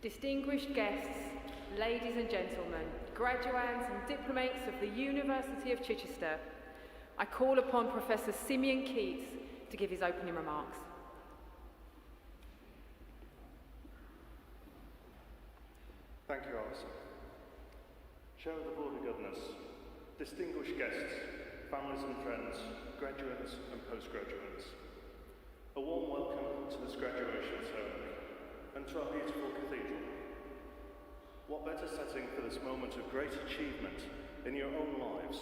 distinguished guests, ladies and gentlemen, graduands and diplomates of the University of Chichester, I call upon Professor Simeon Keats to give his opening remarks. Thank you, Alison. Chair of the Board of Governors, distinguished guests, families and friends, graduates and postgraduates, a warm welcome to this graduation ceremony and to our beautiful cathedral. What better setting for this moment of great achievement in your own lives?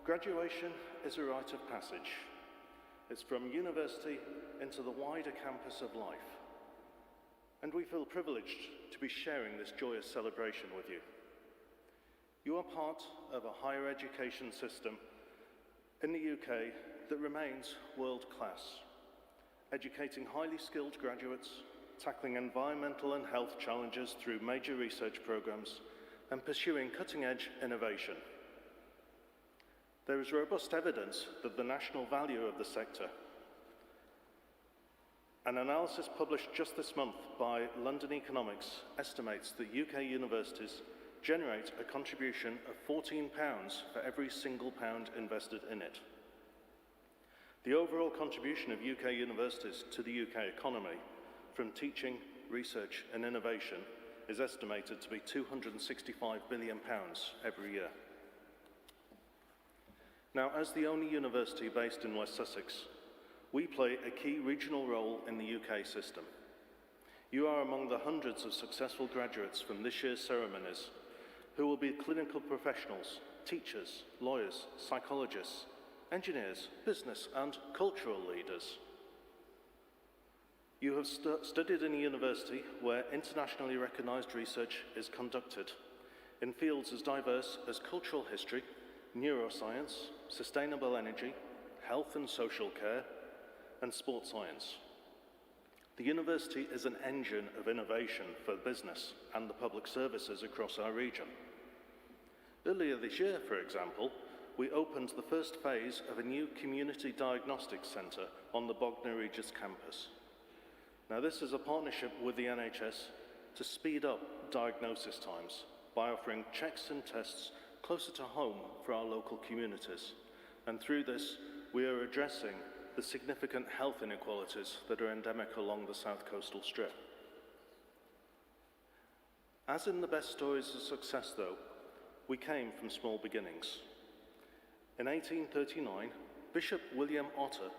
Graduation is a rite of passage. It's from university into the wider campus of life. And we feel privileged to be sharing this joyous celebration with you. You are part of a higher education system in the UK that remains world-class, educating highly skilled graduates, tackling environmental and health challenges through major research programs, and pursuing cutting-edge innovation. There is robust evidence that the national value of the sector. An analysis published just this month by London Economics estimates that UK universities generate a contribution of £14 for every single pound invested in it. The overall contribution of UK universities to the UK economy from teaching, research and innovation is estimated to be £265 billion every year. Now, as the only university based in West Sussex, we play a key regional role in the UK system. You are among the hundreds of successful graduates from this year's ceremonies who will be clinical professionals, teachers, lawyers, psychologists, engineers, business and cultural leaders. You have studied in a university where internationally recognised research is conducted in fields as diverse as cultural history, neuroscience, sustainable energy, health and social care, and sports science. The university is an engine of innovation for business and the public services across our region. Earlier this year, for example, we opened the first phase of a new community diagnostics centre on the Bognor Regis campus. Now, this is a partnership with the NHS to speed up diagnosis times by offering checks and tests closer to home for our local communities. And through this, we are addressing the significant health inequalities that are endemic along the South Coastal Strip. As in the best stories of success, though, we came from small beginnings. In 1839, Bishop William Otter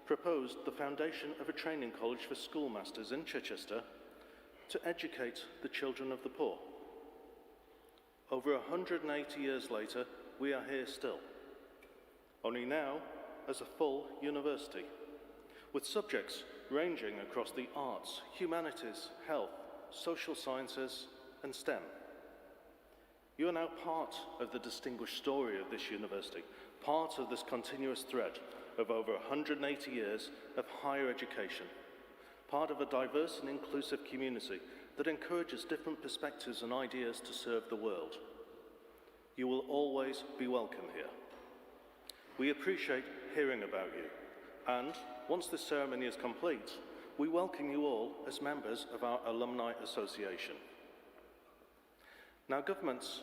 proposed the foundation of a training college for schoolmasters in Chichester to educate the children of the poor. Over 180 years later, we are here still, only now as a full university, with subjects ranging across the arts, humanities, health, social sciences, and STEM. You are now part of the distinguished story of this university, part of this continuous thread of over 180 years of higher education, part of a diverse and inclusive community that encourages different perspectives and ideas to serve the world. You will always be welcome here. We appreciate hearing about you, and once this ceremony is complete, we welcome you all as members of our Alumni Association. Now, governments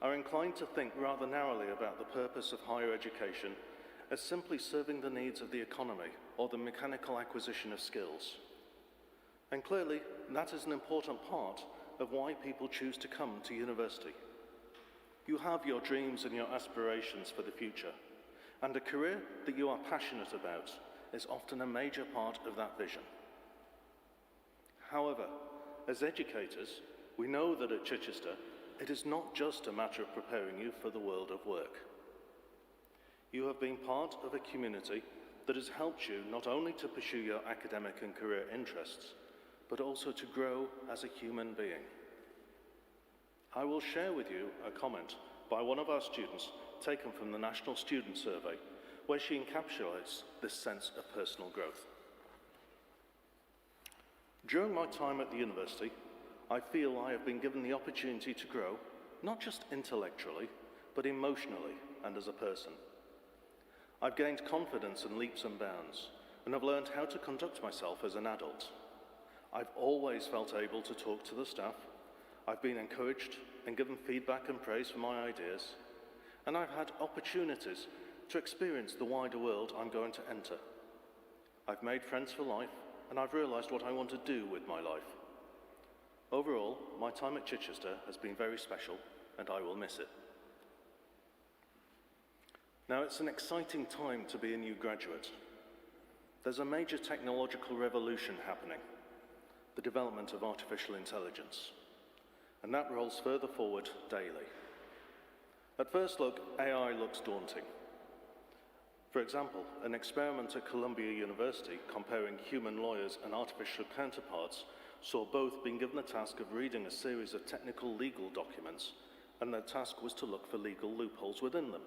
are inclined to think rather narrowly about the purpose of higher education as simply serving the needs of the economy or the mechanical acquisition of skills. And clearly, that is an important part of why people choose to come to university. You have your dreams and your aspirations for the future, and a career that you are passionate about is often a major part of that vision. However, as educators, we know that at Chichester, it is not just a matter of preparing you for the world of work. You have been part of a community that has helped you not only to pursue your academic and career interests, but also to grow as a human being. I will share with you a comment by one of our students taken from the National Student Survey, where she encapsulates this sense of personal growth. During my time at the university, I feel I have been given the opportunity to grow, not just intellectually, but emotionally and as a person. I've gained confidence in leaps and bounds, and have learned how to conduct myself as an adult. I've always felt able to talk to the staff. I've been encouraged and given feedback and praise for my ideas. And I've had opportunities to experience the wider world I'm going to enter. I've made friends for life, and I've realised what I want to do with my life. Overall, my time at Chichester has been very special, and I will miss it. Now, it's an exciting time to be a new graduate. There's a major technological revolution happening, the development of artificial intelligence, and that rolls further forward daily. At first look, AI looks daunting. For example, an experiment at Columbia University comparing human lawyers and artificial counterparts saw both being given the task of reading a series of technical legal documents, and their task was to look for legal loopholes within them.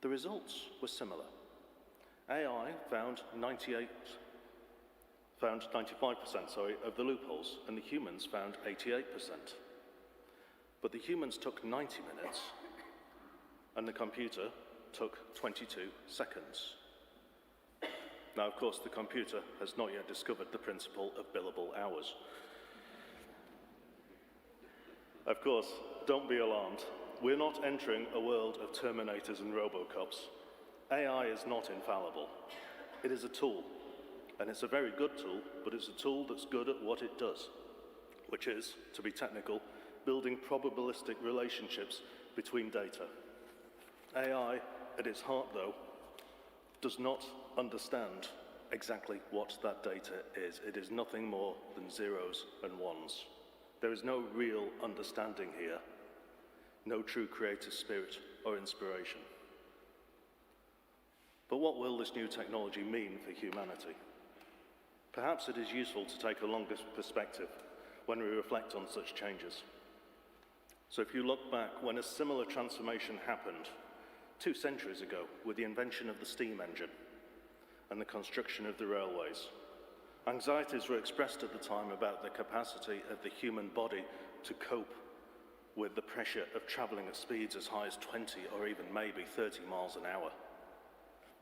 The results were similar. AI found 95% of the loopholes, and the humans found 88%. But the humans took 90 minutes, and the computer took 22 seconds. Now, of course, the computer has not yet discovered the principle of billable hours. Of course, don't be alarmed. We're not entering a world of Terminators and Robocops. AI is not infallible. It is a tool, and it's a very good tool, but it's a tool that's good at what it does, which is, to be technical, building probabilistic relationships between data. AI, at its heart, though, does not understand exactly what that data is. It is nothing more than zeros and ones. There is no real understanding here, no true creative spirit or inspiration. But what will this new technology mean for humanity? Perhaps it is useful to take a longer perspective when we reflect on such changes. So if you look back when a similar transformation happened 2 centuries ago with the invention of the steam engine and the construction of the railways, anxieties were expressed at the time about the capacity of the human body to cope with the pressure of travelling at speeds as high as 20 or even maybe 30 miles an hour.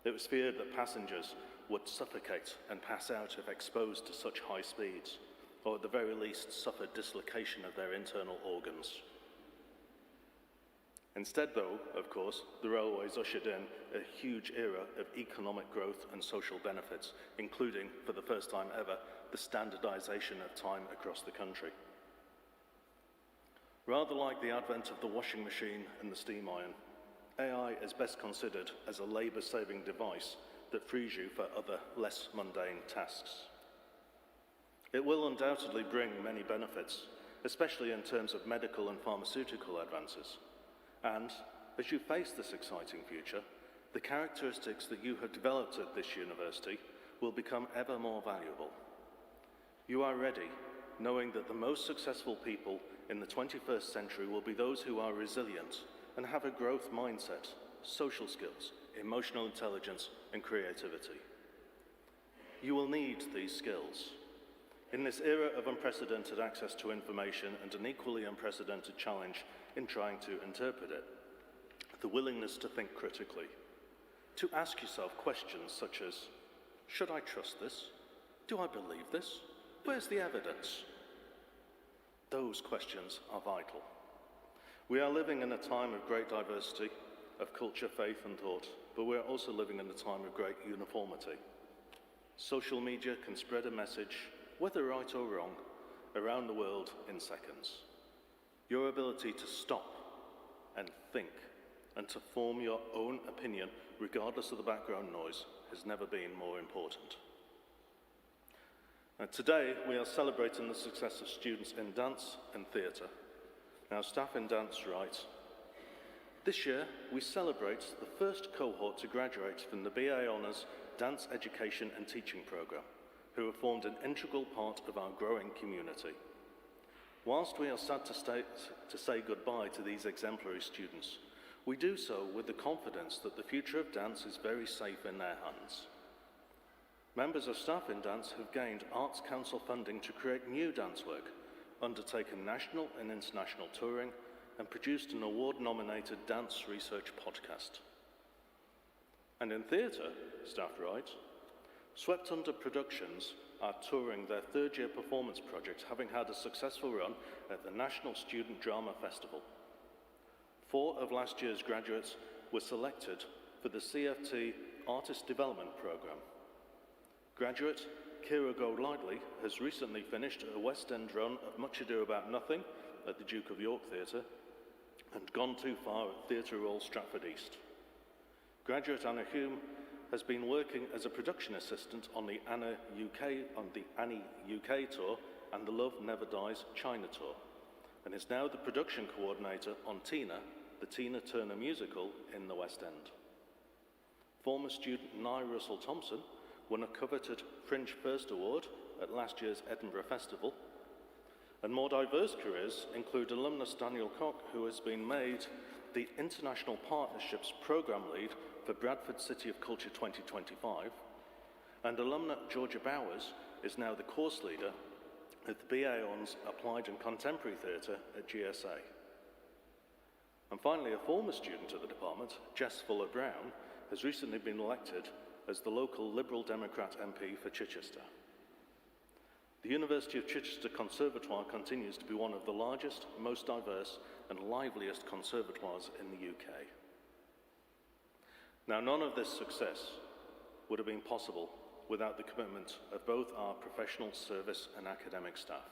It was feared that passengers would suffocate and pass out if exposed to such high speeds, or at the very least suffer dislocation of their internal organs. Instead, though, of course, the railways ushered in a huge era of economic growth and social benefits, including, for the first time ever, the standardization of time across the country. Rather like the advent of the washing machine and the steam iron, AI is best considered as a labor-saving device that frees you for other, less mundane tasks. It will undoubtedly bring many benefits, especially in terms of medical and pharmaceutical advances. And as you face this exciting future, the characteristics that you have developed at this university will become ever more valuable. You are ready, knowing that the most successful people in the 21st century will be those who are resilient and have a growth mindset, social skills, emotional intelligence, and creativity. You will need these skills. In this era of unprecedented access to information and an equally unprecedented challenge in trying to interpret it, the willingness to think critically, to ask yourself questions such as, should I trust this? Do I believe this? Where's the evidence? Those questions are vital. We are living in a time of great diversity, of culture, faith, and thought, but we're also living in a time of great uniformity. Social media can spread a message, whether right or wrong, around the world in seconds. Your ability to stop and think and to form your own opinion, regardless of the background noise, has never been more important. And today, we are celebrating the success of students in dance and theatre. Now, staff in dance write, this year, we celebrate the first cohort to graduate from the BA Honours Dance Education and Teaching Programme, who have formed an integral part of our growing community. Whilst we are sad to say goodbye to these exemplary students, we do so with the confidence that the future of dance is very safe in their hands. Members of staff in dance have gained Arts Council funding to create new dance work, undertaken national and international touring, and produced an award-nominated dance research podcast. And in theatre, staff write, Swept Under Productions are touring their third-year performance project, having had a successful run at the National Student Drama Festival. 4 of last year's graduates were selected for the CFT Artist Development Programme. Graduate Kira Goldlightly has recently finished a West End run of Much Ado About Nothing at the Duke of York Theatre and Gone Too Far at Theatre Royal Stratford East. Graduate Anna Hume has been working as a production assistant on the Annie UK tour and the Love Never Dies China tour, and is now the production coordinator on Tina, the Tina Turner musical in the West End. Former student Nye Russell Thompson won a coveted Fringe First Award at last year's Edinburgh Festival, and more diverse careers include alumnus Daniel Koch, who has been made the International Partnerships Programme Lead for Bradford City of Culture 2025, and alumna Georgia Bowers is now the course leader at the BA Hons Applied and Contemporary Theatre at GSA. And finally, a former student at the department, Jess Fuller-Brown, has recently been elected as the local Liberal Democrat MP for Chichester. The University of Chichester Conservatoire continues to be one of the largest, most diverse and liveliest conservatoires in the UK. Now, none of this success would have been possible without the commitment of both our professional service and academic staff.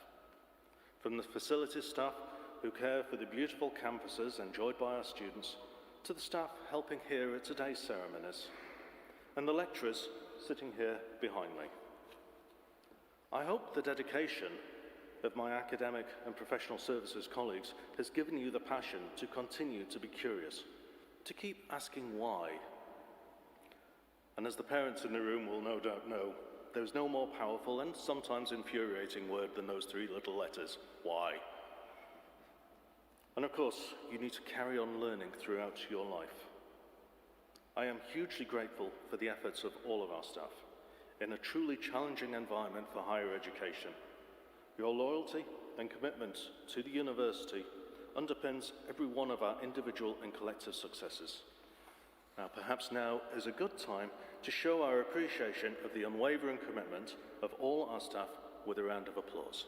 From the facilities staff who care for the beautiful campuses enjoyed by our students, to the staff helping here at today's ceremonies, and the lecturers sitting here behind me. I hope the dedication of my academic and professional services colleagues has given you the passion to continue to be curious, to keep asking why. And as the parents in the room will no doubt know, there's no more powerful and sometimes infuriating word than those 3 little letters, why. And of course, you need to carry on learning throughout your life. I am hugely grateful for the efforts of all of our staff in a truly challenging environment for higher education. Your loyalty and commitment to the university underpins every one of our individual and collective successes. Now, perhaps now is a good time to show our appreciation of the unwavering commitment of all our staff with a round of applause.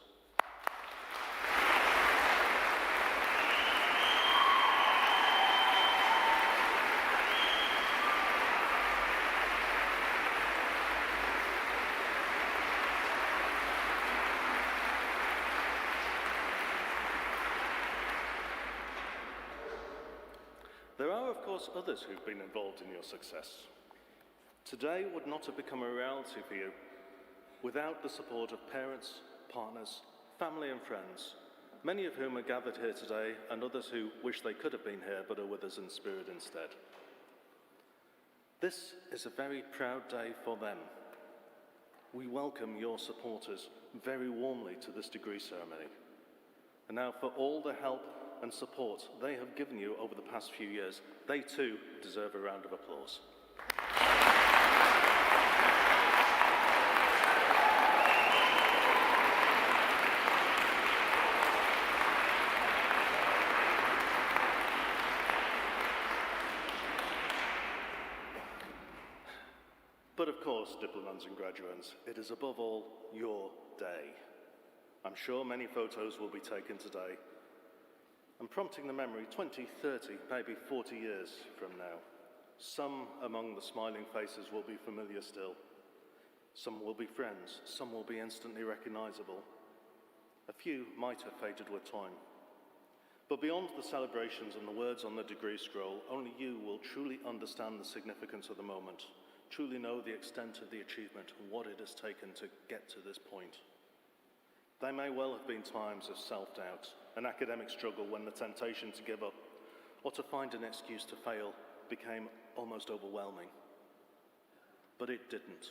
There are, of course, others who've been involved in your success. Today would not have become a reality for you without the support of parents, partners, family and friends, many of whom are gathered here today and others who wish they could have been here but are with us in spirit instead. This is a very proud day for them. We welcome your supporters very warmly to this degree ceremony. And now, for all the help and support they have given you over the past few years, they too deserve a round of applause. But of course, diplomats and graduates, it is above all your day. I'm sure many photos will be taken today, and prompting the memory 20, 30, maybe 40 years from now. Some among the smiling faces will be familiar still. Some will be friends, some will be instantly recognizable. A few might have faded with time. But beyond the celebrations and the words on the degree scroll, only you will truly understand the significance of the moment, truly know the extent of the achievement and what it has taken to get to this point. There may well have been times of self-doubt, an academic struggle when the temptation to give up or to find an excuse to fail became almost overwhelming. But it didn't.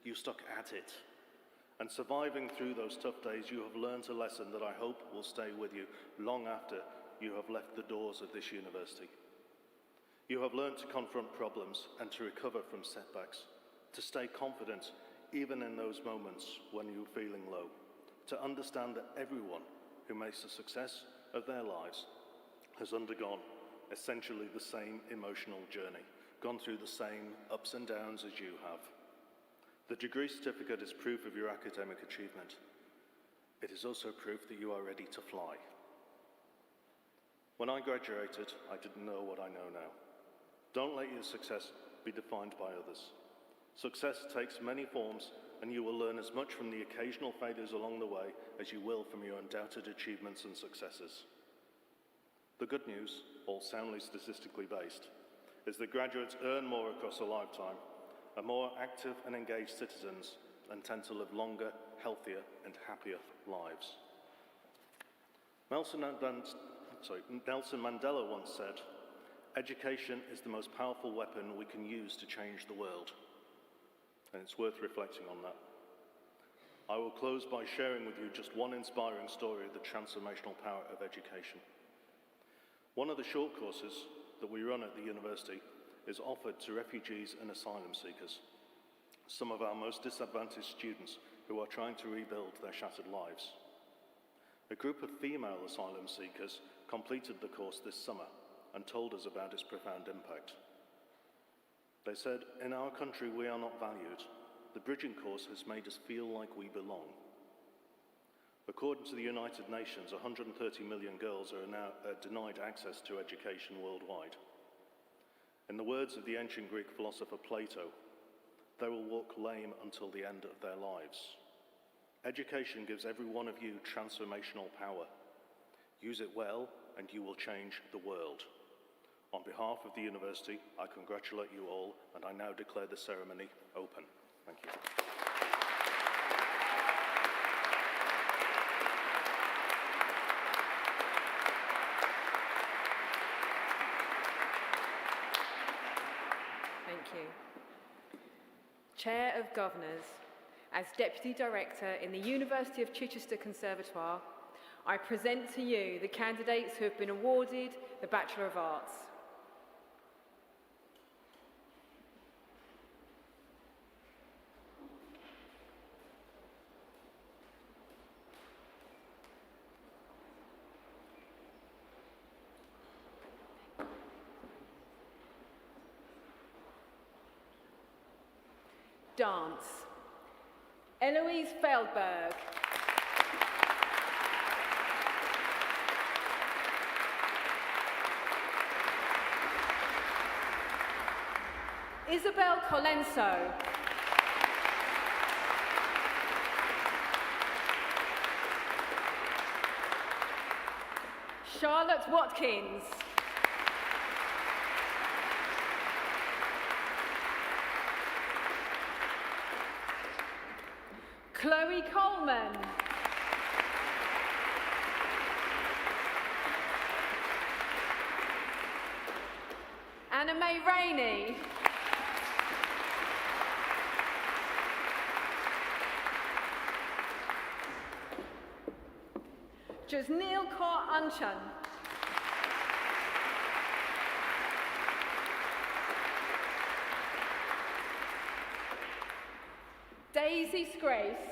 You stuck at it. And surviving through those tough days, you have learned a lesson that I hope will stay with you long after you have left the doors of this university. You have learned to confront problems and to recover from setbacks, to stay confident even in those moments when you're feeling low, to understand that everyone who makes a success of their lives has undergone essentially the same emotional journey, gone through the same ups and downs as you have. The degree certificate is proof of your academic achievement. It is also proof that you are ready to fly. When I graduated, I didn't know what I know now. Don't let your success be defined by others. Success takes many forms, and you will learn as much from the occasional failures along the way as you will from your undoubted achievements and successes. The good news, all soundly statistically based, is that graduates earn more across a lifetime, are more active and engaged citizens, and tend to live longer, healthier, and happier lives. Nelson Mandela once said, "Education is the most powerful weapon we can use to change the world." And it's worth reflecting on that. I will close by sharing with you just one inspiring story of the transformational power of education. One of the short courses that we run at the university is offered to refugees and asylum seekers, some of our most disadvantaged students who are trying to rebuild their shattered lives. A group of female asylum seekers completed the course this summer and told us about its profound impact. They said, "In our country, we are not valued. The bridging course has made us feel like we belong." According to the United Nations, 130 million girls are now denied access to education worldwide. In the words of the ancient Greek philosopher Plato, they will walk lame until the end of their lives. Education gives every one of you transformational power. Use it well, and you will change the world. On behalf of the university, I congratulate you all, and I now declare the ceremony open. Thank you. Thank you. Chair of Governors, as Deputy Director in the University of Chichester Conservatoire, I present to you the candidates who have been awarded the Bachelor of Arts. Dance. Eloise Feldberg. Isabel Colenso. Charlotte Watkins. Chloe Coleman. Anna May Rainey. Jasneel Kaur Anchan. Daisy Scrace.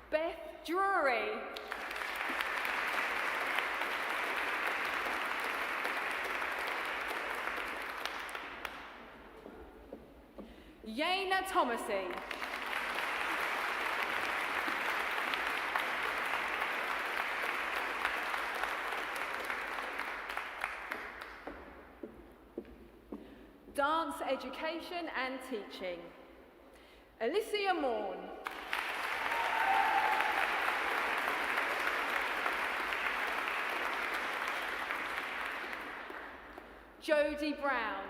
Beth Drury. Yaina Thomasy. Dance Education and Teaching. Alicia Morn. Jodie Brown.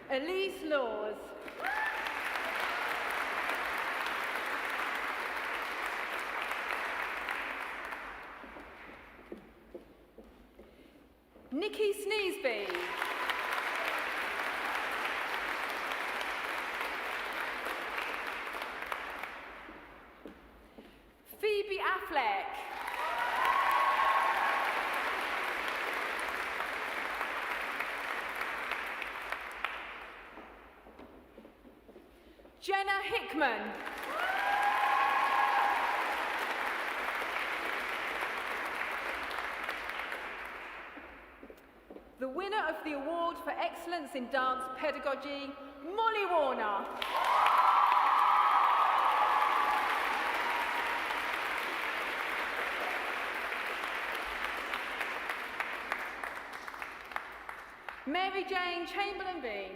Elise Laws. Nikki Sneesby. Phoebe Affleck. Jenna Hickman. of the Award for Excellence in Dance Pedagogy, Molly Warner. Mary Jane Chamberlain-Bean.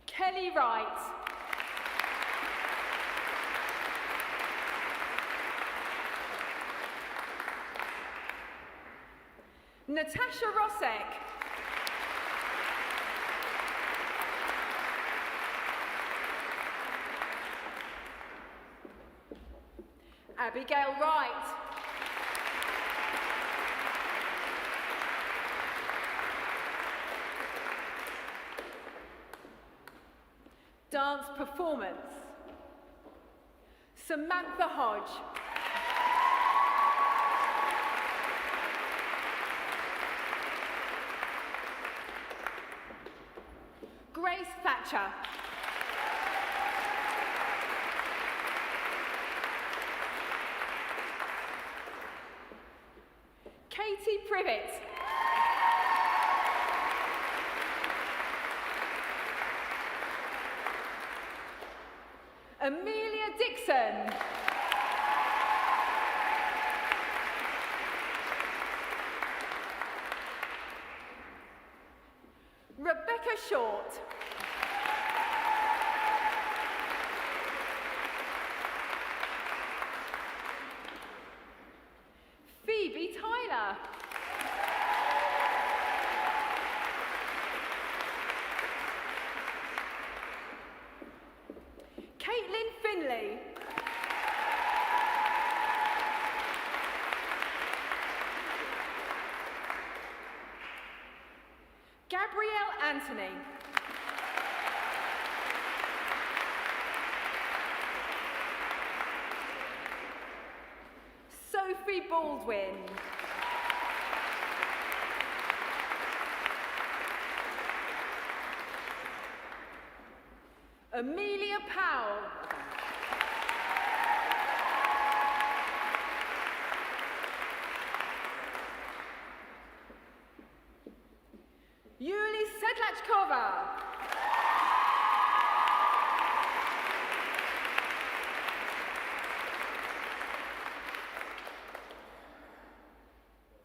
Kelly Wright. Natasha Rosek. Abigail Wright. Dance performance. Samantha Hodge. Grace Thatcher. Katie Privet. Amelia Dixon. Rebecca Short. Phoebe Tyler. Caitlin Finley. Gabrielle Anthony. Sophie Baldwin. Amelia Powell. Yuli Sedlachkova.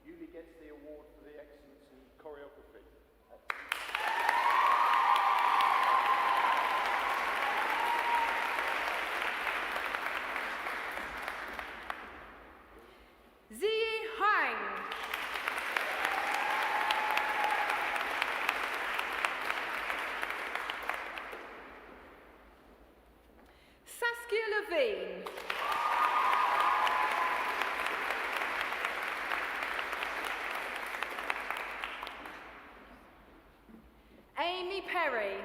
Yuli gets the award for the excellence in choreography. Ziyi Hang. Saskia Levine. Amy Perry.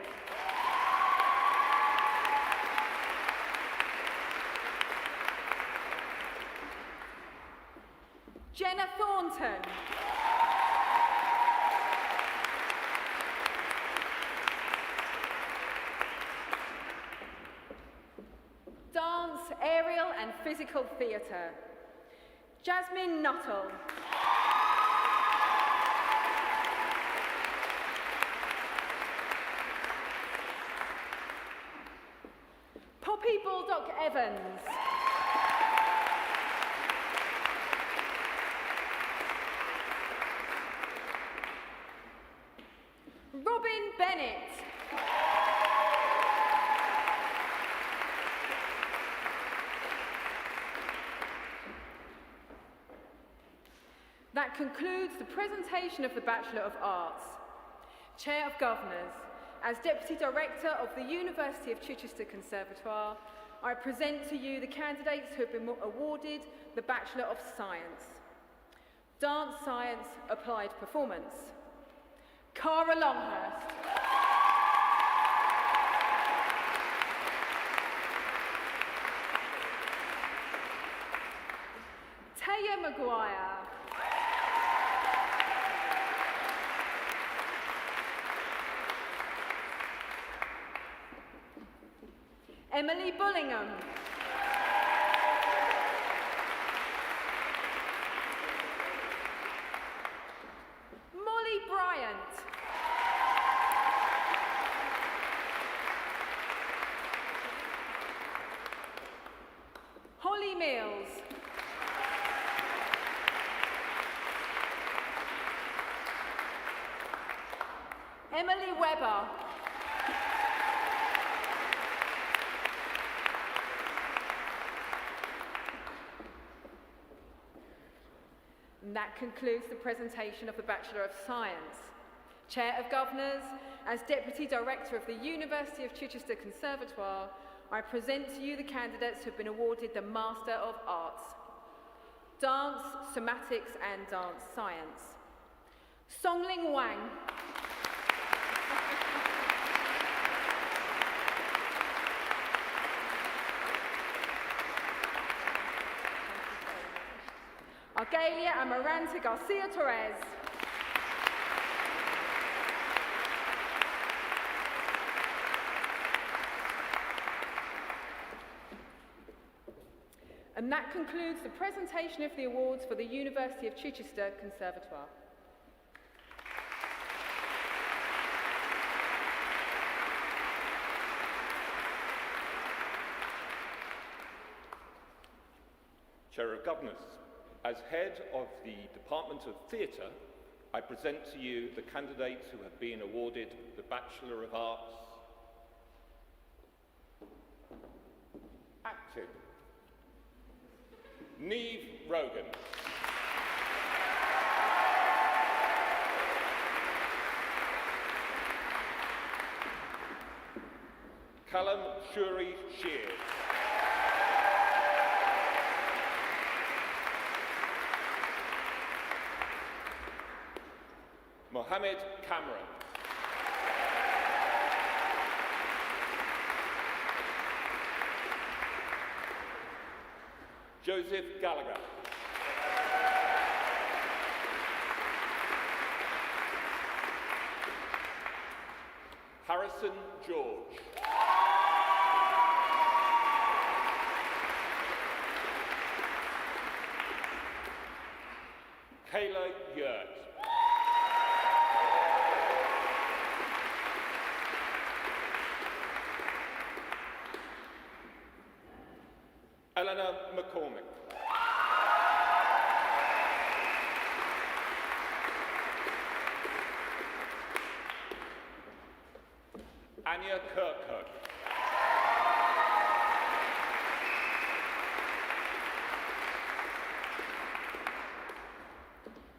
Jenna Thornton. Dance, aerial and physical theatre. Jasmine Nuttall. Poppy Baldock Evans. Robin Bennett. That concludes the presentation of the Bachelor of Arts. Chair of Governors, as Deputy Director of the University of Chichester Conservatoire, I present to you the candidates who have been awarded the Bachelor of Science. Dance Science Applied Performance. Cara Longhurst. Taya Maguire. Emily Bullingham. Molly Bryant. Holly Mills. Emily Webber. And that concludes the presentation of the Bachelor of Science. Chair of Governors, as Deputy Director of the University of Chichester Conservatoire, I present to you the candidates who have been awarded the Master of Arts. Dance, Somatics and Dance Science. Songling Wang. Argelia Amaranta Garcia Torres. And that concludes the presentation of the awards for the University of Chichester Conservatoire. Chair of Governors, as head of the Department of Theatre, I present to you the candidates who have been awarded the Bachelor of Arts. Acting. Neve Rogan. Callum Shuri Shears. Mohammed Cameron. Joseph Gallagher. Harrison George. Kayla Yurt. Eleanor McCormick. Anya Kirkhope.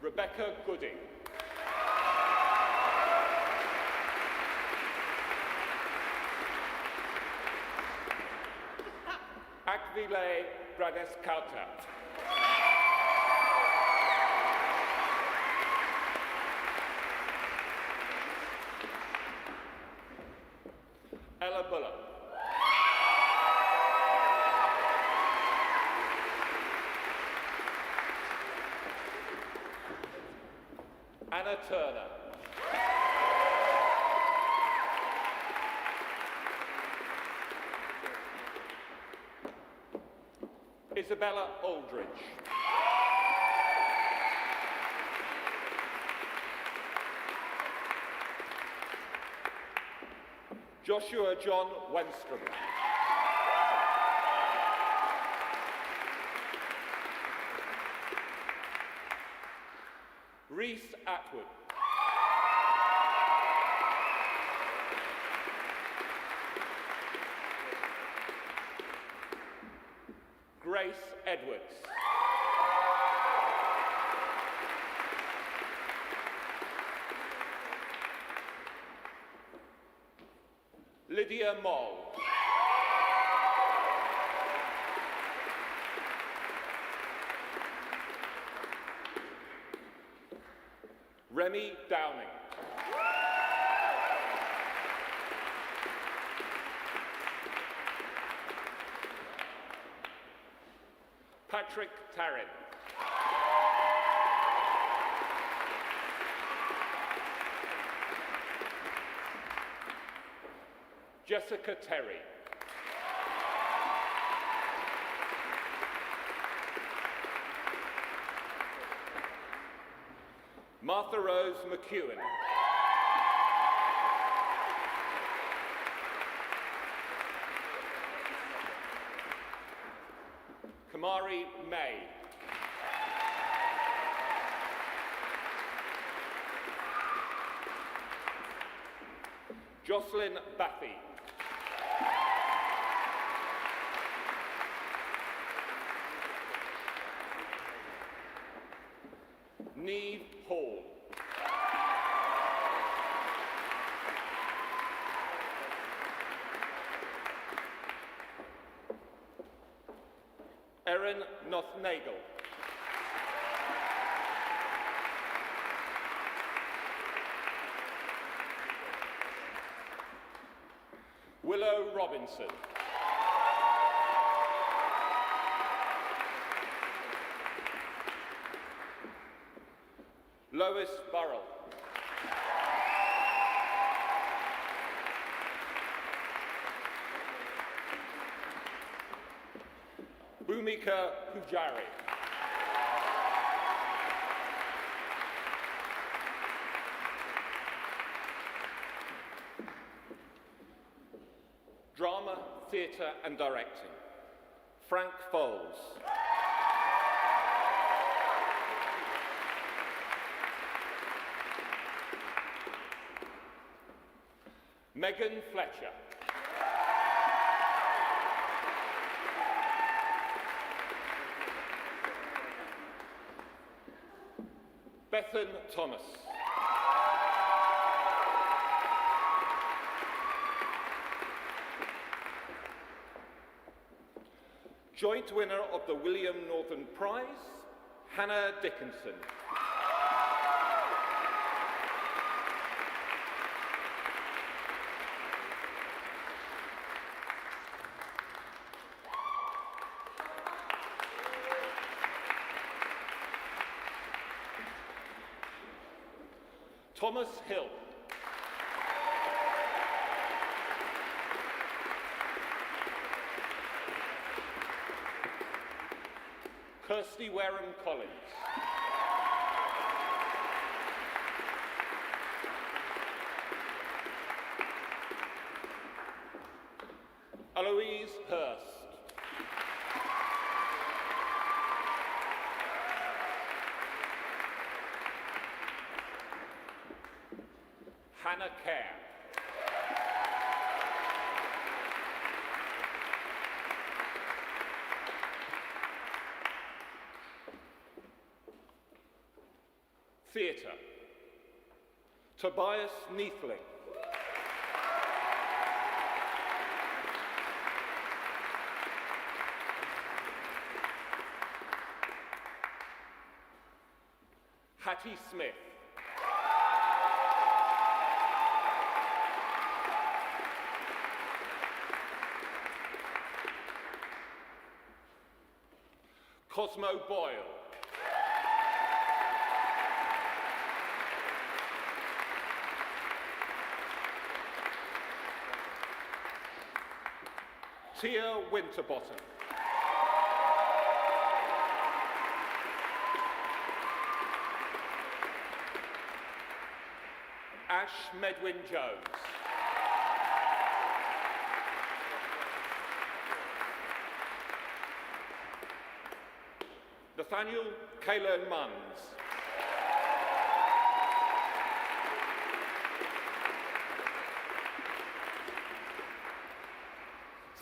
Rebecca Gooding. Akvile Bradeskauta. Ella Bullock. Anna Turner. Isabella Aldridge. Joshua John Wenstrom. Reese Atwood. Grace Edwards. Lydia Moll. Remy Downing. Patrick Tarrant. Jessica Terry. Martha Rose McEwen. Kamari May. Jocelyn Baffy. Neve Hall. Erin Nothnagel. Willow Robinson. Lois Burrell. Bhumika Pujari. Drama, Theatre and Directing. Frank Foles. Megan Fletcher. Bethan Thomas. Joint winner of the William Northern Prize, Hannah Dickinson. Thomas Hill. Kirsty Wareham Collins. Eloise Hurst. Hannah Kerr. Theatre. Tobias Neathling. Hattie Smith. Cosmo Boyle. Tia Winterbottom. Ash Medwin Jones. Nathaniel Kaylin Munns.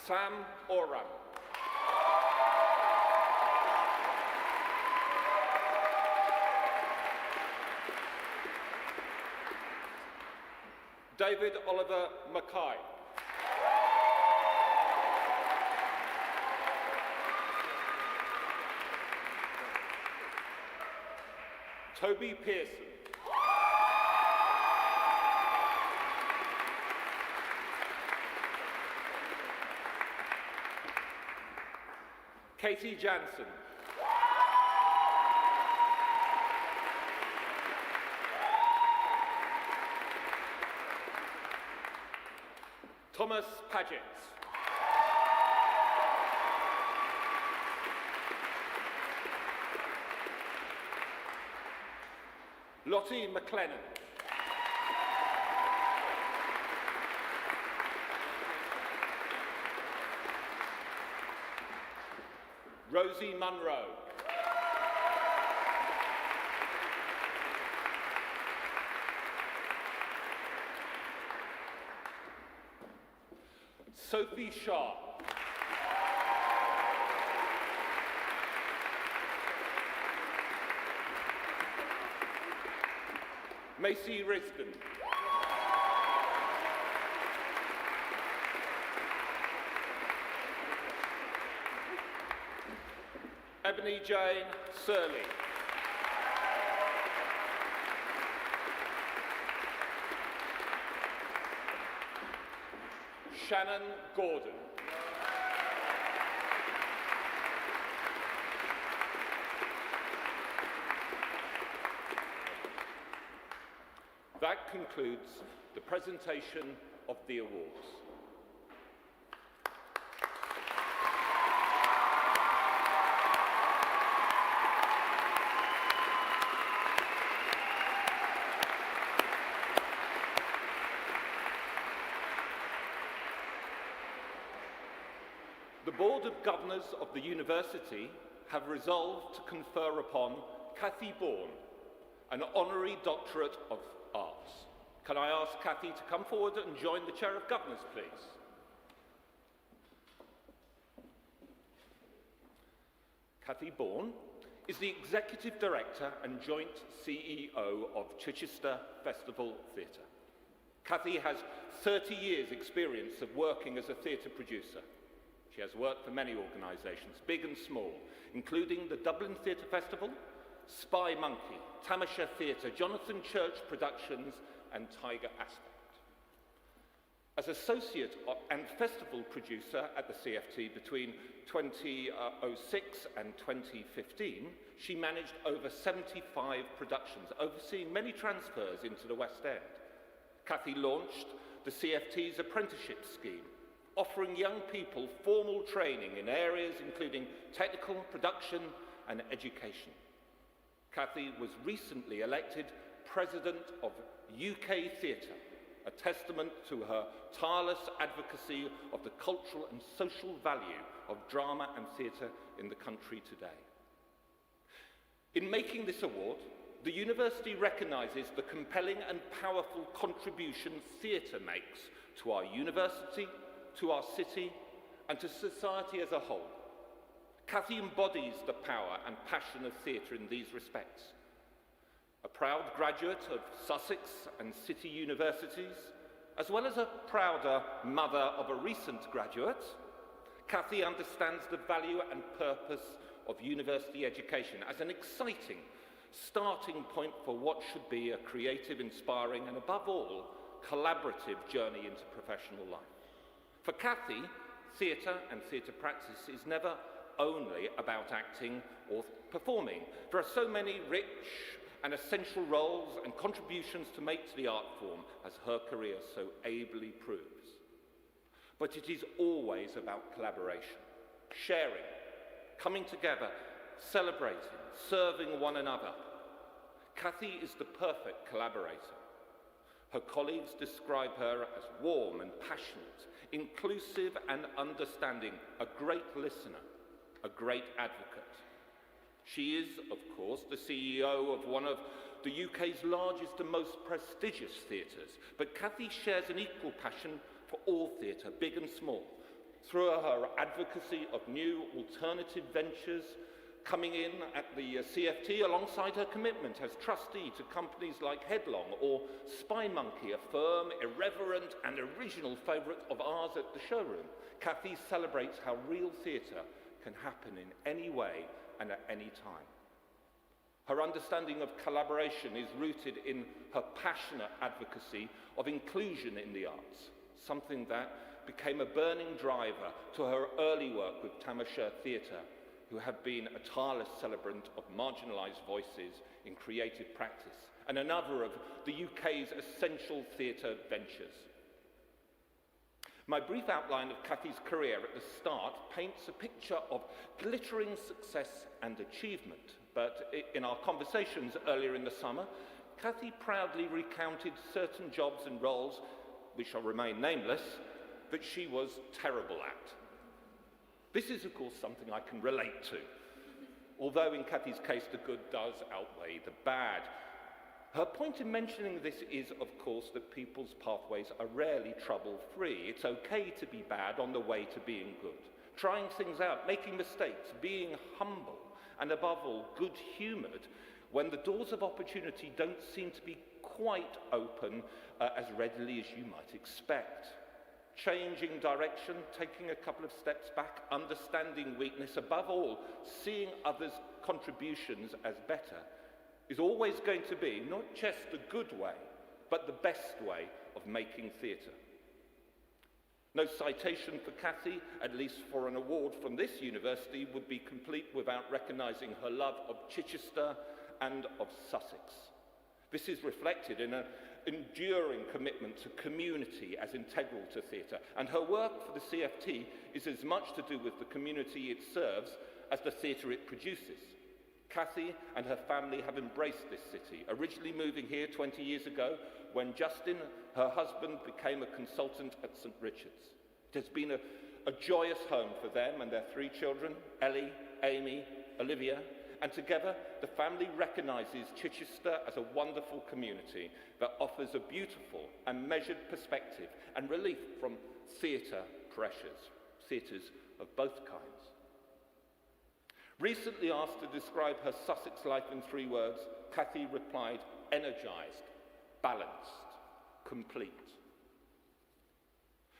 Sam Oram. David Oliver Mackay. Toby Pearson. Katie Jansen. Thomas Paget. Lottie McLennan. Rosie Munro. Sophie Sharp. Macy Risden. Ebony Jane Surley. Shannon Gordon. That concludes the presentation of the awards. The Board of Governors of the University have resolved to confer upon Cathy Bourne an Honorary Doctorate of Arts. Can I ask Cathy to come forward and join the Chair of Governors, please? Cathy Bourne is the Executive Director and Joint CEO of Chichester Festival Theatre. Cathy has 30 years' experience of working as a theatre producer. She has worked for many organisations, big and small, including the Dublin Theatre Festival, Spy Monkey, Tamasha Theatre, Jonathan Church Productions and Tiger Aspect. As Associate and Festival Producer at the CFT between 2006 and 2015, she managed over 75 productions, overseeing many transfers into the West End. Cathy launched the CFT's apprenticeship scheme, offering young people formal training in areas including technical, production and education. Cathy was recently elected President of UK Theatre, a testament to her tireless advocacy of the cultural and social value of drama and theatre in the country today. In making this award, the university recognises the compelling and powerful contribution theatre makes to our university, to our city, and to society as a whole. Cathy embodies the power and passion of theatre in these respects. A proud graduate of Sussex and City Universities, as well as a prouder mother of a recent graduate, Cathy understands the value and purpose of university education as an exciting starting point for what should be a creative, inspiring, and above all, collaborative journey into professional life. For Cathy, theatre and theatre practice is never only about acting or performing. There are so many rich and essential roles and contributions to make to the art form, as her career so ably proves. But it is always about collaboration, sharing, coming together, celebrating, serving one another. Cathy is the perfect collaborator. Her colleagues describe her as warm and passionate, inclusive and understanding, a great listener, a great advocate. She is, of course, the CEO of one of the UK's largest and most prestigious theatres, but Cathy shares an equal passion for all theatre, big and small, through her advocacy of new alternative ventures, coming in at the CFT alongside her commitment as trustee to companies like Headlong or Spy Monkey, a firm, irreverent and original favourite of ours at the showroom. Cathy celebrates how real theatre can happen in any way and at any time. Her understanding of collaboration is rooted in her passionate advocacy of inclusion in the arts, something that became a burning driver to her early work with Tamasha Theatre, who have been a tireless celebrant of marginalised voices in creative practice, and another of the UK's essential theatre ventures. My brief outline of Cathy's career at the start paints a picture of glittering success and achievement, but in our conversations earlier in the summer, Cathy proudly recounted certain jobs and roles, which shall remain nameless, that she was terrible at. This is, of course, something I can relate to, although in Cathy's case the good does outweigh the bad. Her point in mentioning this is, of course, that people's pathways are rarely trouble-free. It's okay to be bad on the way to being good, trying things out, making mistakes, being humble, and above all, good-humoured when the doors of opportunity don't seem to be quite open as readily as you might expect. Changing direction, taking a couple of steps back, understanding weakness, above all, seeing others' contributions as better, is always going to be not just the good way, but the best way of making theatre. No citation for Cathy, at least for an award from this university, would be complete without recognising her love of Chichester and of Sussex. This is reflected in an enduring commitment to community as integral to theatre, and her work for the CFT is as much to do with the community it serves as the theatre it produces. Cathy and her family have embraced this city, originally moving here 20 years ago when Justin, her husband, became a consultant at St Richard's. It has been a joyous home for them and their 3 children, Ellie, Amy, Olivia, and together the family recognises Chichester as a wonderful community that offers a beautiful and measured perspective and relief from theatre pressures, theatres of both kinds. Recently asked to describe her Sussex life in 3 words, Cathy replied, energised, balanced, complete.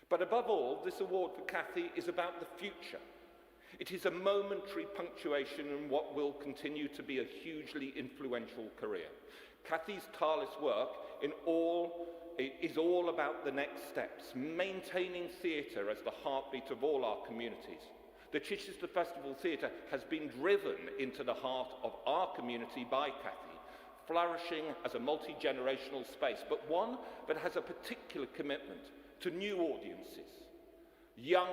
But above all, this award for Cathy is about the future. It is a momentary punctuation in what will continue to be a hugely influential career. Cathy's tireless work is all about the next steps, maintaining theatre as the heartbeat of all our communities. The Chichester Festival Theatre has been driven into the heart of our community by Cathy, flourishing as a multi-generational space, but one that has a particular commitment to new audiences, young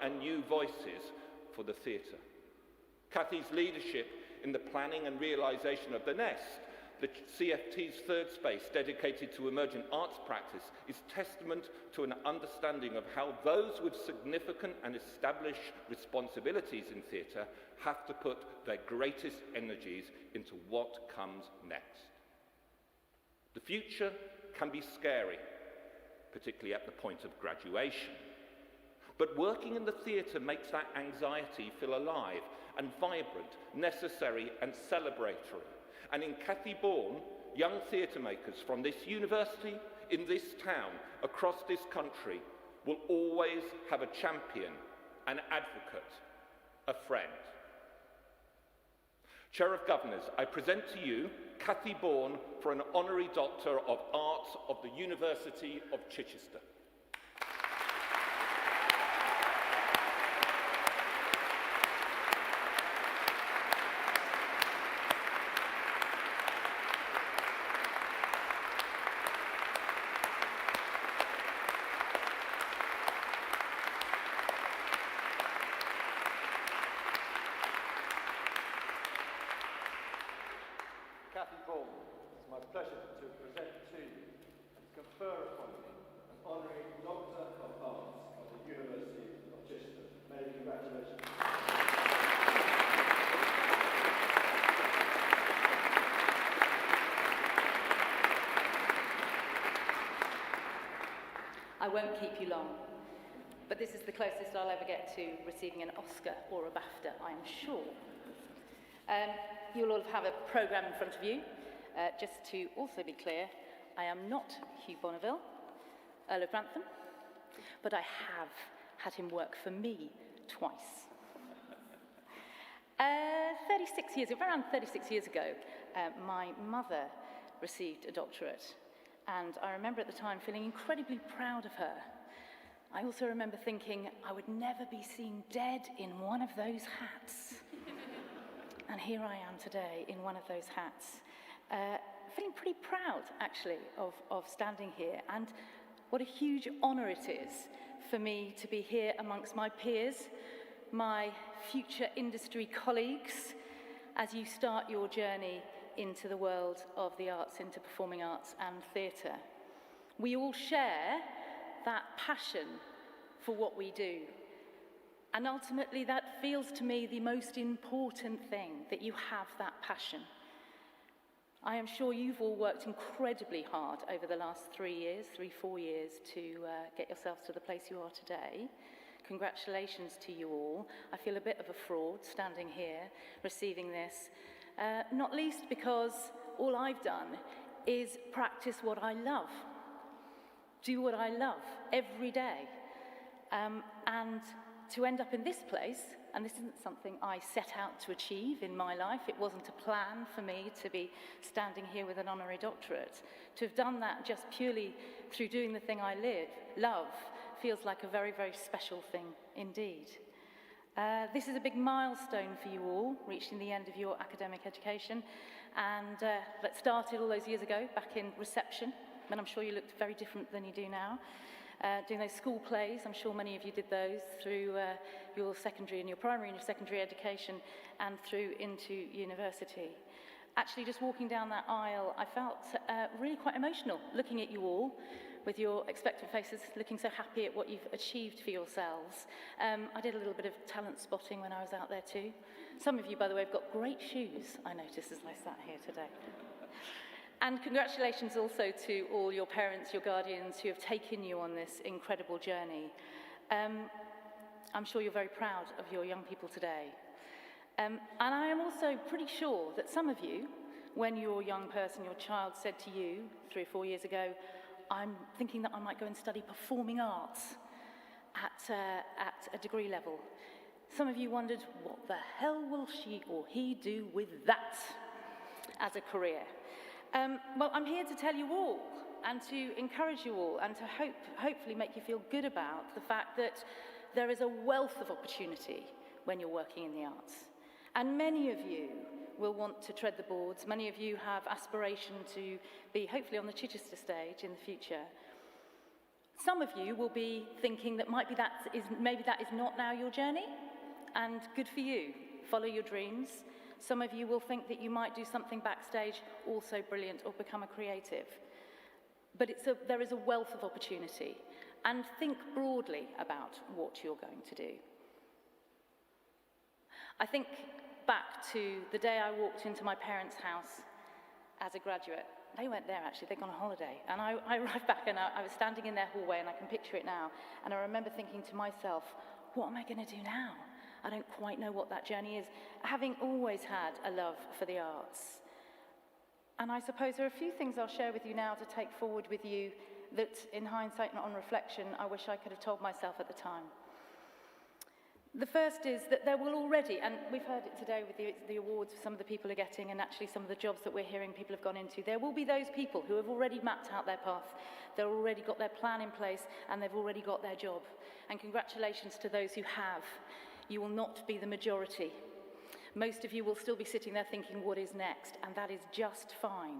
and new voices for the theatre. Cathy's leadership in the planning and realisation of the Nest, the CFT's 3rd space dedicated to emergent arts practice, is testament to an understanding of how those with significant and established responsibilities in theatre have to put their greatest energies into what comes next. The future can be scary, particularly at the point of graduation. But working in the theatre makes that anxiety feel alive and vibrant, necessary and celebratory. And in Cathy Bourne, young theatre makers from this university, in this town, across this country, will always have a champion, an advocate, a friend. Chair of Governors, I present to you Cathy Bourne for an Honorary Doctor of Arts of the University of Chichester. Cathy Bourne, it's my pleasure to present to you and confer upon you an Honorary Doctor of Arts of the University of Chichester. Many congratulations. I won't keep you long, but this is the closest I'll ever get to receiving an Oscar or a BAFTA, I'm sure. You'll all have a programme in front of you. Just to also be clear, I am not Hugh Bonneville, Earl of Grantham, but I have had him work for me twice. Around 36 years ago, my mother received a doctorate, and I remember at the time feeling incredibly proud of her. I also remember thinking I would never be seen dead in one of those hats. And here I am today in one of those hats, feeling pretty proud, actually, of standing here. And what a huge honour it is for me to be here amongst my peers, my future industry colleagues, as you start your journey into the world of the arts, into performing arts and theatre. We all share that passion for what we do. And ultimately, that feels to me the most important thing, that you have that passion. I am sure you've all worked incredibly hard over the last 4 years to get yourselves to the place you are today. Congratulations to you all. I feel a bit of a fraud standing here receiving this, not least because all I've done is practice what I love, do what I love every day. And to end up in this place, and this isn't something I set out to achieve in my life, it wasn't a plan for me to be standing here with an honorary doctorate. To have done that just purely through doing the thing I love, feels like a very, very special thing indeed. This is a big milestone for you all, reaching the end of your academic education. And that started all those years ago, back in reception, when I'm sure you looked very different than you do now. Doing those school plays, I'm sure many of you did those through your secondary and your primary and your secondary education and through into university. Actually, just walking down that aisle, I felt really quite emotional looking at you all with your expectant faces, looking so happy at what you've achieved for yourselves. I did a little bit of talent spotting when I was out there too. Some of you, by the way, have got great shoes, I noticed as I sat here today. And congratulations also to all your parents, your guardians who have taken you on this incredible journey. I'm sure you're very proud of your young people today. And I am also pretty sure that some of you, when your young person, your child said to you 3 or 4 years ago, I'm thinking that I might go and study performing arts at a degree level. Some of you wondered, what the hell will she or he do with that as a career? Well, I'm here to tell you all and to encourage you all and to hopefully make you feel good about the fact that there is a wealth of opportunity when you're working in the arts. And many of you will want to tread the boards. Many of you have aspiration to be hopefully on the Chichester stage in the future. Some of you will be thinking that maybe that is not now your journey, and good for you. Follow your dreams. Some of you will think that you might do something backstage, also brilliant, or become a creative. But there is a wealth of opportunity. And think broadly about what you're going to do. I think back to the day I walked into my parents' house as a graduate. They weren't there, actually. They'd gone on holiday. And I arrived back, and I was standing in their hallway, and I can picture it now. And I remember thinking to myself, what am I going to do now? I don't quite know what that journey is, having always had a love for the arts. And I suppose there are a few things I'll share with you now to take forward with you that, in hindsight and on reflection, I wish I could have told myself at the time. The first is that there will already, and we've heard it today with the awards some of the people are getting, and actually some of the jobs that we're hearing people have gone into, there will be those people who have already mapped out their path, they've already got their plan in place, and they've already got their job. And congratulations to those who have. You will not be the majority. Most of you will still be sitting there thinking, what is next? And that is just fine.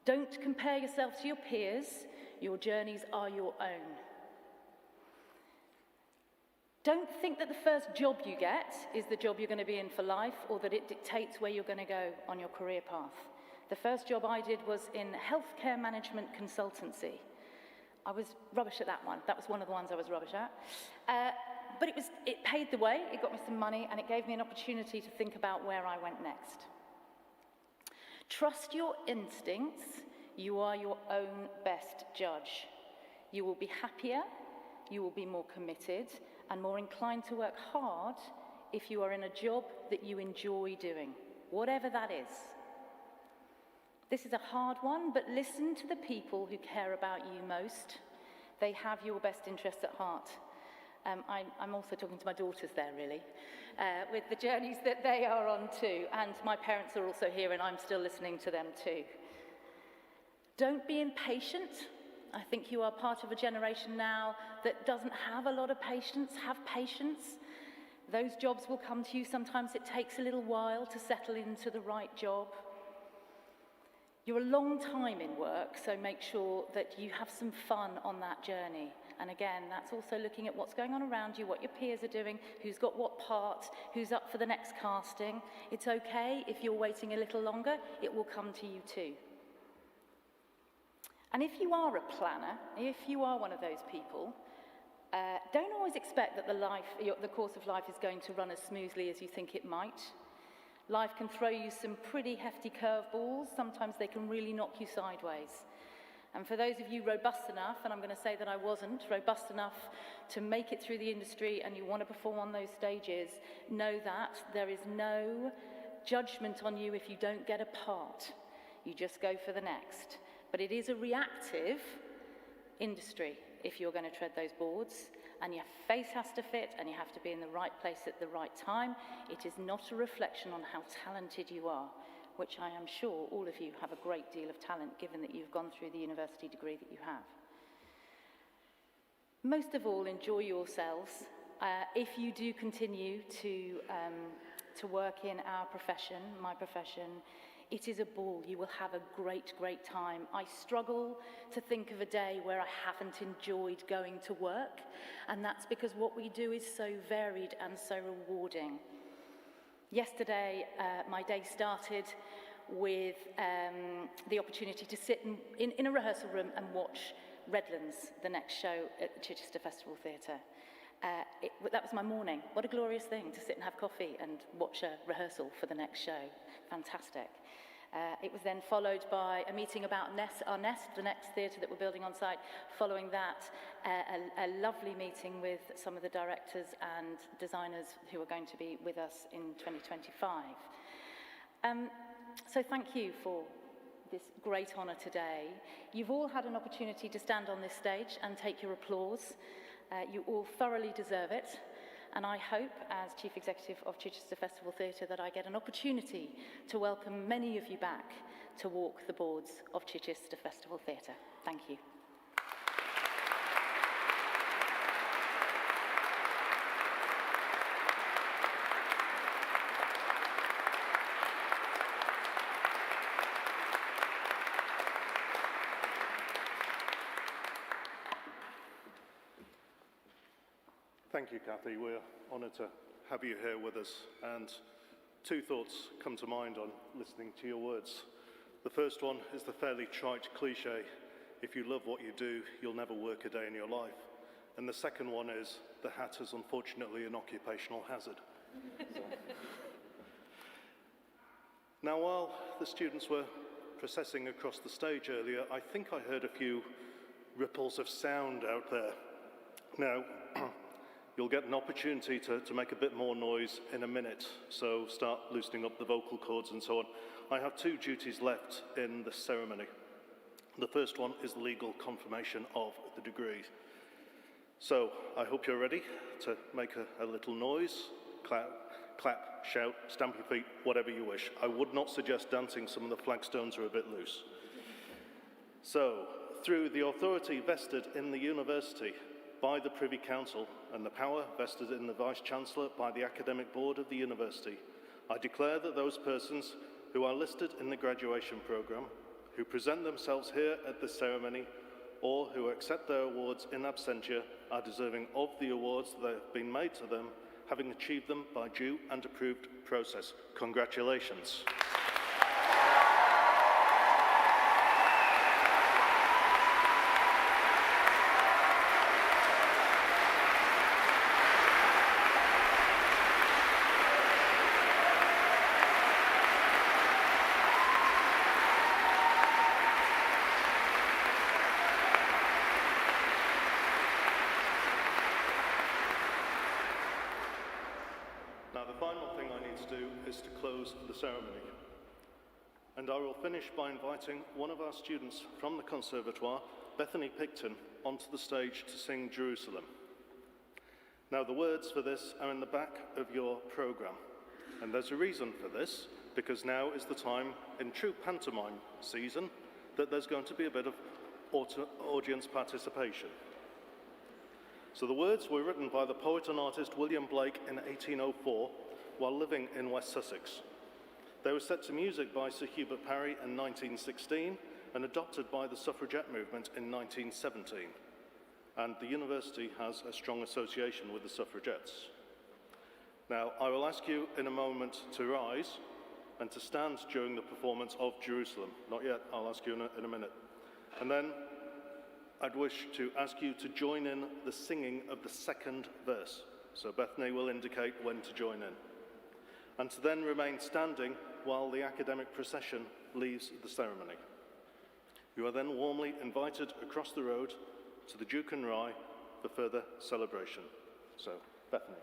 Don't compare yourself to your peers. Your journeys are your own. Don't think that the first job you get is the job you're going to be in for life, or that it dictates where you're going to go on your career path. The first job I did was in healthcare management consultancy. I was rubbish at that one. That was one of the ones I was rubbish at. But it paid the way, it got me some money, and it gave me an opportunity to think about where I went next. Trust your instincts. You are your own best judge. You will be happier, you will be more committed, and more inclined to work hard if you are in a job that you enjoy doing, whatever that is. This is a hard one, but listen to the people who care about you most. They have your best interests at heart. I'm also talking to my daughters there, really, with the journeys that they are on too. And my parents are also here, and I'm still listening to them too. Don't be impatient. I think you are part of a generation now that doesn't have a lot of patience. Have patience. Those jobs will come to you. Sometimes it takes a little while to settle into the right job. You're a long time in work, so make sure that you have some fun on that journey And again, that's also looking at what's going on around you, what your peers are doing, who's got what part, who's up for the next casting. It's okay if you're waiting a little longer, it will come to you too. And if you are a planner, if you are one of those people, don't always expect that the course of life is going to run as smoothly as you think it might. Life can throw you some pretty hefty curveballs. Sometimes they can really knock you sideways. And for those of you robust enough, and I'm going to say that I wasn't, robust enough to make it through the industry and you want to perform on those stages, know that there is no judgment on you if you don't get a part. You just go for the next. But it is a reactive industry if you're going to tread those boards, and your face has to fit and you have to be in the right place at the right time. It is not a reflection on how talented you are, which I am sure all of you have a great deal of talent given that you've gone through the university degree that you have. Most of all, enjoy yourselves. If you do continue to work in our profession, my profession, it is a ball. You will have a great, great time. I struggle to think of a day where I haven't enjoyed going to work, and that's because what we do is so varied and so rewarding. Yesterday, my day started with the opportunity to sit in a rehearsal room and watch Redlands, the next show at the Chichester Festival Theatre. That was my morning. What a glorious thing to sit and have coffee and watch a rehearsal for the next show. Fantastic. It was then followed by a meeting about our Nest, the next theatre that we're building on site. Following that, a lovely meeting with some of the directors and designers who are going to be with us in 2025. So thank you for this great honour today. You've all had an opportunity to stand on this stage and take your applause. You all thoroughly deserve it. And I hope, as Chief Executive of Chichester Festival Theatre, that I get an opportunity to welcome many of you back to walk the boards of Chichester Festival Theatre. Thank you. Thank you, Kathy. We're honoured to have you here with us. And two thoughts come to mind on listening to your words. The first one is the fairly trite cliche, if you love what you do, you'll never work a day in your life. And the second one is, the hat is unfortunately an occupational hazard. Now, while the students were processing across the stage earlier, I think I heard a few ripples of sound out there. Now, you'll get an opportunity to make a bit more noise in a minute, so start loosening up the vocal cords and so on. I have two duties left in the ceremony. The first one is the legal confirmation of the degree. So I hope you're ready to make a little noise, clap, shout, stamp your feet, whatever you wish. I would not suggest dancing, some of the flagstones are a bit loose. So, through the authority vested in the university by the Privy Council and the power vested in the Vice-chancellor by the Academic Board of the University, I declare that those persons who are listed in the graduation programme, who present themselves here at this ceremony, or who accept their awards in absentia, are deserving of the awards that have been made to them, having achieved them by due and approved process. Congratulations. To close the ceremony. And I will finish by inviting one of our students from the Conservatoire, Bethany Picton, onto the stage to sing Jerusalem. Now, the words for this are in the back of your programme, and there's a reason for this, because now is the time in true pantomime season that there's going to be a bit of audience participation. So the words were written by the poet and artist William Blake in 1804 while living in West Sussex. They were set to music by Sir Hubert Parry in 1916 and adopted by the suffragette movement in 1917. and the university has a strong association with the suffragettes. Now, I will ask you in a moment to rise and to stand during the performance of Jerusalem. Not yet, I'll ask you in a minute. And then I'd wish to ask you to join in the singing of the second verse. So Bethany will indicate when to join in. And to then remain standing while the academic procession leaves the ceremony. You are then warmly invited across the road to the Duke and Rye for further celebration. So, Bethany.